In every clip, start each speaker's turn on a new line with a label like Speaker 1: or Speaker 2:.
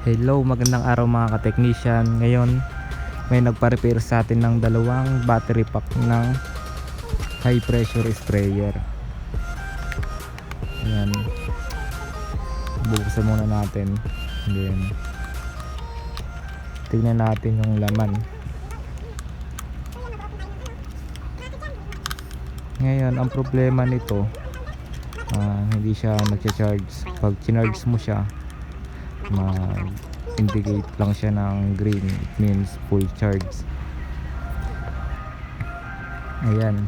Speaker 1: Hello, magandang araw mga ka-technician. Ngayon, may nagpa-repair sa atin ng dalawang battery pack ng high pressure sprayer. Ayan. Bubuksan muna natin. Then, tingnan natin yung laman. Ngayon, ang problema nito, hindi siya nag-charge. Pag charge mo siya, mag-indicate lang siya ng green. It means full charge. Ayan.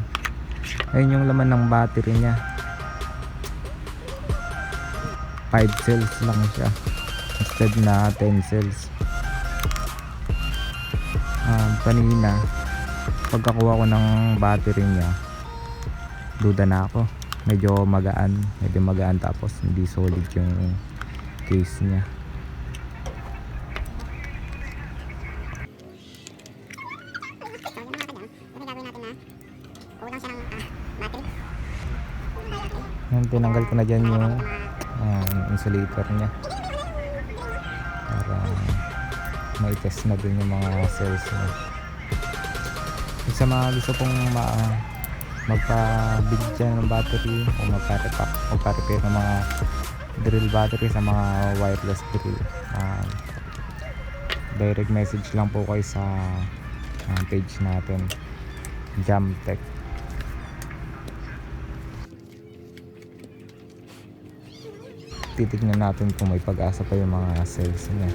Speaker 1: Ayun yung laman ng battery niya. 5 cells lang siya instead na 10 cells. Kanina pagkakuha ko ng battery niya, duda na ako. Medyo magaan, tapos hindi solid yung case niya. Yan, tinanggal ko na dyan yung insulator niya para mai-test na din yung mga cells niya. Sa mga gusto pong magpa-build dyan ng battery o magpa-repair ng mga drill battery sa mga wireless drill, direct message lang po kayo sa page natin, Jamtech. Titignan natin kung may pag-asa pa yung mga cells niya.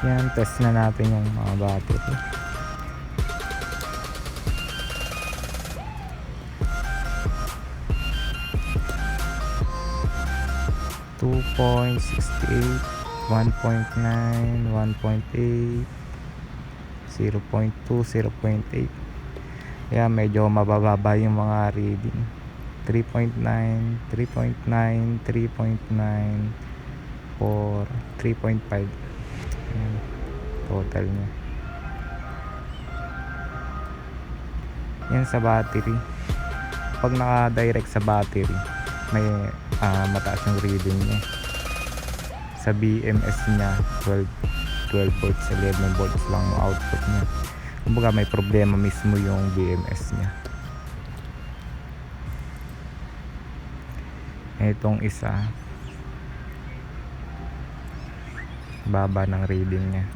Speaker 1: Yan, test na natin yung mga battery. Two 2.68, 1.9, 1.8, 0.2, 0.8. Kaya medyo mabababa yung mga reading. 3.9, 3.9, 3.9, 4, 3.5. Ayan, total nya. Yan sa battery. Pag naka-direct sa battery, may mataas yung reading nya. Sa BMS nya 12 volts, 11 volts lang yung output nya. Kumbaga may problema mismo yung BMS nya. Itong isa, baba ng reading nya.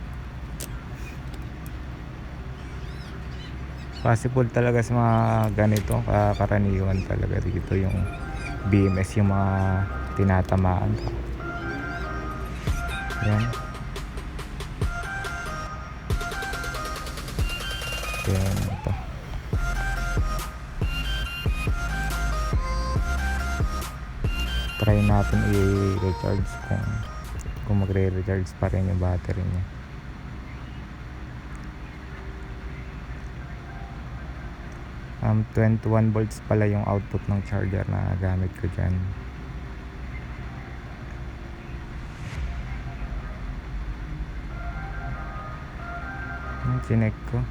Speaker 1: Possible talaga sa mga ganito, karaniwan talaga dito yung BMS yung mga tinatamaan. Yan. Yan ito. Try natin i-recharge kung magre-recharge pa rin yung battery niya. Um, 21 volts pala yung output ng charger na gamit ko dyan. Chinek ko.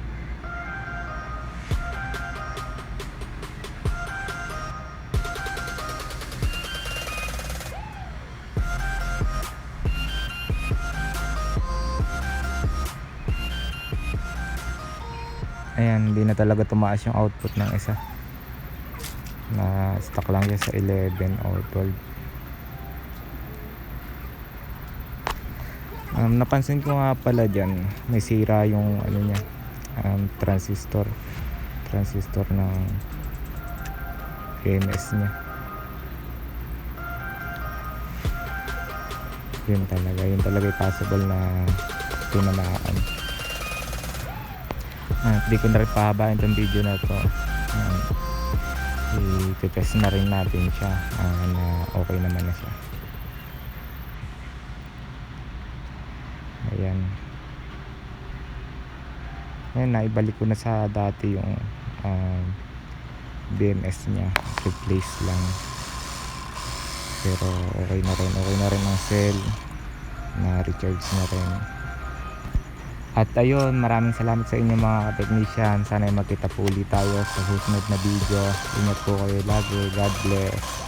Speaker 1: Ayan, hindi na talaga tumaas yung output ng isa. Na stuck lang siya sa 11 o 12. Napansin ko nga pala dyan, may sira yung ano niya, transistor ng BMS nya. Yun talaga yung possible na tinamaan. Hindi ko na rin pahabain itong video na to. I-test na rin natin siya na okay naman na siya. Ayan, naibalik ko na sa dati yung BMS nya, replace lang. Pero okay na rin ang cell, na recharge na rin. At ayun, maraming salamat sa inyo mga technician. Sana ay magkita po ulit tayo sa susunod na video. Ingat po kayo lagi. God bless.